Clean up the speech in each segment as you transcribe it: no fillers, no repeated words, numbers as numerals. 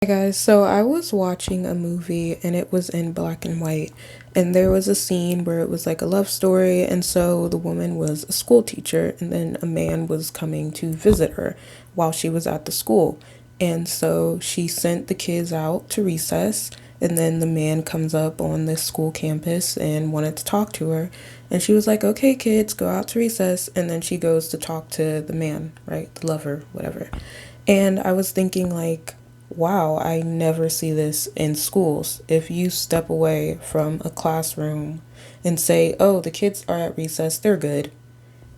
Hey guys, so I was watching a movie and it was in black and white, and there was a scene where it was like a love story, and so the woman was a school teacher, and then a man was coming to visit her while she was at the school. And so she sent the kids out to recess, and then the man comes up on the school campus and wanted to talk to her. And she was like, okay, kids, go out to recess. And then she goes to talk to the man, right? The lover, whatever. And I was thinking, like, wow, I never see this in schools. If you step away from a classroom and say, oh, the kids are at recess, they're good,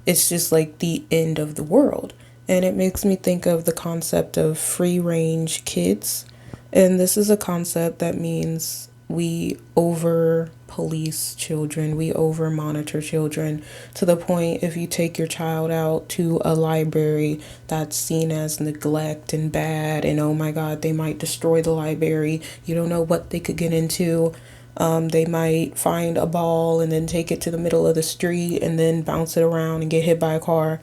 it's just like the end of the world. And it makes me think of the concept of free range kids. And this is a concept that means we over police children, we over monitor children to the point if you take your child out to a library that's seen as neglect and bad, and oh my God, they might destroy the library. You don't know what they could get into. They might find a ball and then take it to the middle of the street and then bounce it around and get hit by a car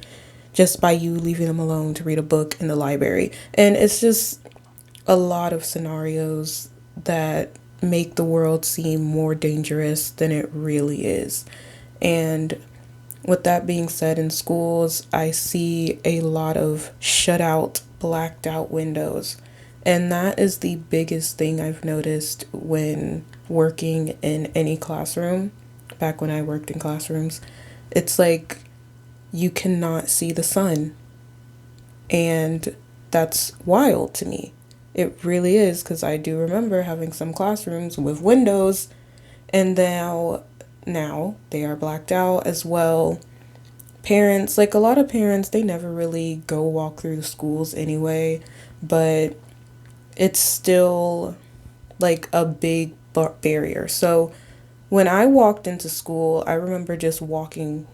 just by you leaving them alone to read a book in the library. And it's just a lot of scenarios that make the world seem more dangerous than it really is. And with that being said, in schools, I see a lot of shut out, blacked out windows. And that is the biggest thing I've noticed when working in any classroom, back when I worked in classrooms. It's like you cannot see the sun. And that's wild to me. It really is, because I do remember having some classrooms with windows, and now they are blacked out as well. Parents, like a lot of parents, they never really go walk through the schools anyway, but it's still like a big barrier. So when I walked into school, I remember just walking,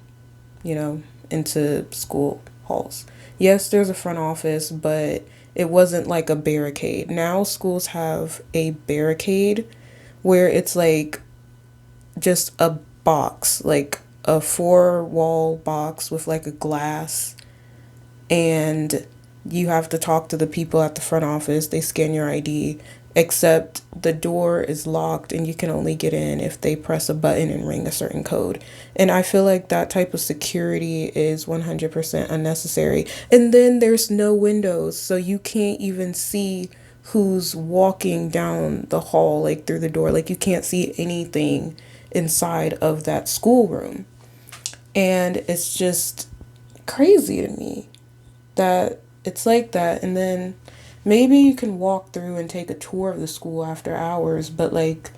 into school halls. Yes, there's a front office, but it wasn't like a barricade. Now schools have a barricade where it's like just a box, like a four wall box with like a glass, and you have to talk to the people at the front office. They scan your ID, except the door is locked and you can only get in if they press a button and ring a certain code. And I feel like that type of security is 100% unnecessary. And then there's no windows, so you can't even see who's walking down the hall, like through the door. Like you can't see anything inside of that schoolroom. And it's just crazy to me that it's like that. And then maybe you can walk through and take a tour of the school after hours, but like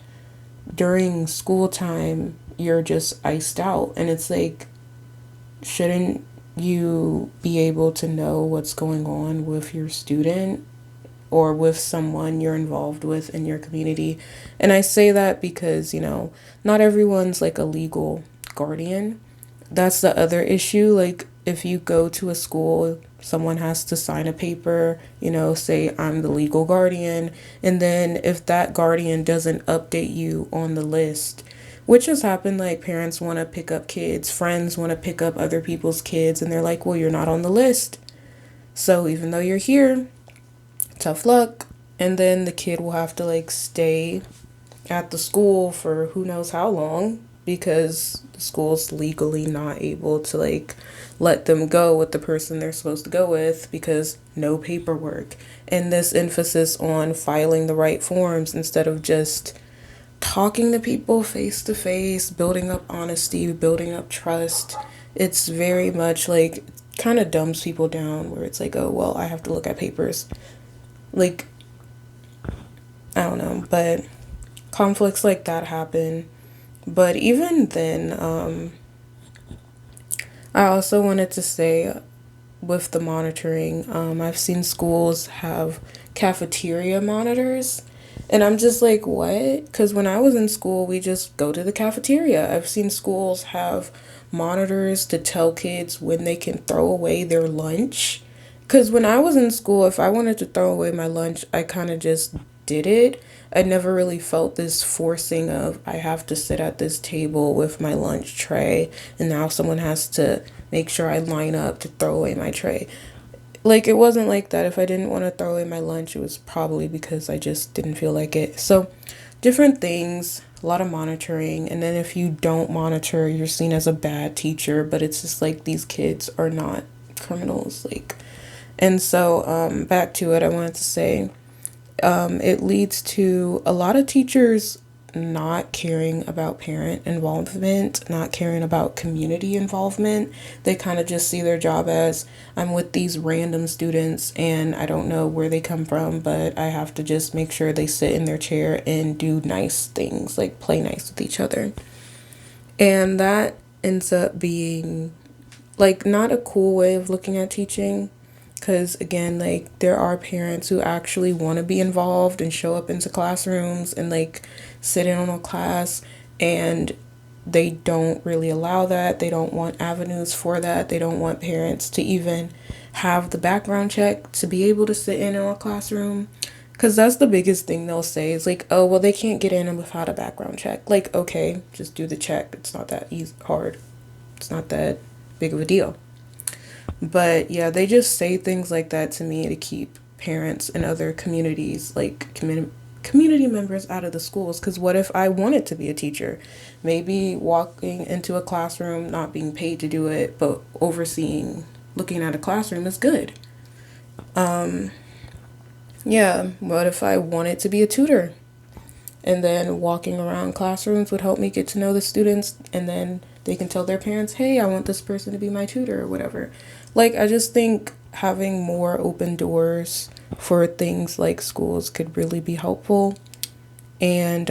during school time, you're just iced out. And it's like, shouldn't you be able to know what's going on with your student or with someone you're involved with in your community? And I say that because, not everyone's like a legal guardian. That's the other issue. Like, if you go to a school, someone has to sign a paper, say I'm the legal guardian. And then if that guardian doesn't update you on the list, which has happened, like parents want to pick up kids, friends want to pick up other people's kids, and they're like, well, you're not on the list. So even though you're here, tough luck. And then the kid will have to like stay at the school for who knows how long, because the school's legally not able to like let them go with the person they're supposed to go with because no paperwork. And this emphasis on filing the right forms instead of just talking to people face to face, building up honesty, building up trust. It's very much like kind of dumbs people down, where it's like, oh, well, I have to look at papers. Like, I don't know, but conflicts like that happen. But even then, I also wanted to say, with the monitoring, I've seen schools have cafeteria monitors. And I'm just like, what? Because when I was in school, we just go to the cafeteria. I've seen schools have monitors to tell kids when they can throw away their lunch. Because when I was in school, if I wanted to throw away my lunch, I kind of just did it. I never really felt this forcing of I have to sit at this table with my lunch tray and now someone has to make sure I line up to throw away my tray. Like, it wasn't like that. If I didn't want to throw away my lunch, it was probably because I just didn't feel like it. So, different things, a lot of monitoring. And then if you don't monitor, you're seen as a bad teacher. But it's just like these kids are not criminals. Like, and so, back to it, I wanted to say it leads to a lot of teachers not caring about parent involvement, not caring about community involvement. They kind of just see their job as I'm with these random students and I don't know where they come from, but I have to just make sure they sit in their chair and do nice things, like play nice with each other. And that ends up being like not a cool way of looking at teaching, because again, like there are parents who actually want to be involved and show up into classrooms and like sit in on a class, and they don't really allow that. They don't want avenues for that. They don't want parents to even have the background check to be able to sit in a classroom, because that's the biggest thing they'll say is like, oh well, they can't get in without a background check. Like, okay, just do the check. It's not that easy hard. It's not that big of a deal. But yeah, they just say things like that to me to keep parents and other communities, like community members, out of the schools. Because what if I wanted to be a teacher? Maybe walking into a classroom, not being paid to do it, but overseeing, looking at a classroom is good. Yeah, what if I wanted to be a tutor? And then walking around classrooms would help me get to know the students, and then they can tell their parents, hey, I want this person to be my tutor or whatever. Like, I just think having more open doors for things like schools could really be helpful. And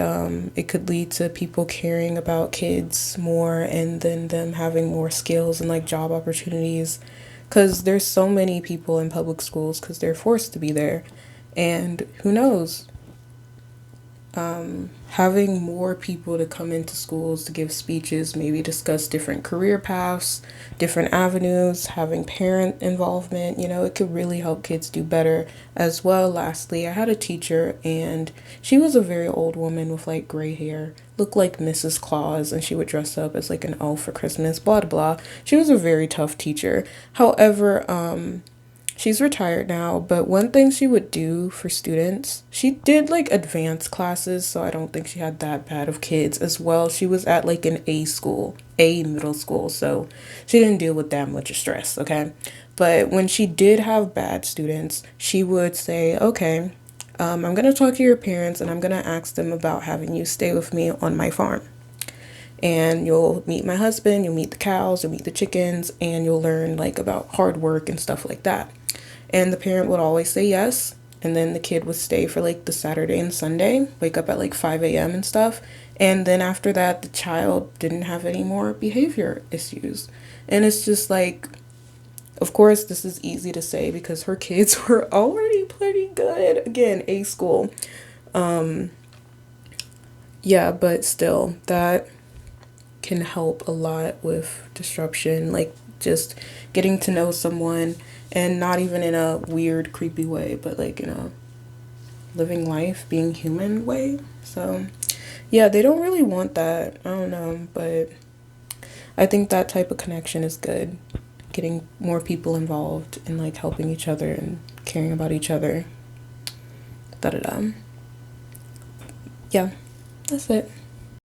it could lead to people caring about kids more, and then them having more skills and like job opportunities. Because there's so many people in public schools because they're forced to be there. And who knows? Having more people to come into schools to give speeches, maybe discuss different career paths, different avenues, having parent involvement, it could really help kids do better as well. Lastly, I had a teacher and she was a very old woman with like gray hair, looked like Mrs. Claus, and she would dress up as like an elf for Christmas, blah, blah, blah. She was a very tough teacher. However, she's retired now, but one thing she would do for students, she did like advanced classes, so I don't think she had that bad of kids as well. She was at like an A school, A middle school, so she didn't deal with that much stress, okay? But when she did have bad students, she would say, okay, I'm going to talk to your parents and I'm going to ask them about having you stay with me on my farm. And you'll meet my husband, you'll meet the cows, you'll meet the chickens, and you'll learn like about hard work and stuff like that. And the parent would always say yes. And then the kid would stay for like the Saturday and Sunday, wake up at like 5 a.m. and stuff. And then after that, the child didn't have any more behavior issues. And it's just like, of course, this is easy to say because her kids were already pretty good. Again, A school. Yeah, but still, that can help a lot with disruption, like just getting to know someone, and not even in a weird, creepy way, but like in a living life, being human way. So, yeah, they don't really want that. I don't know, but I think that type of connection is good. Getting more people involved and like helping each other and caring about each other. Da da da. Yeah, that's it.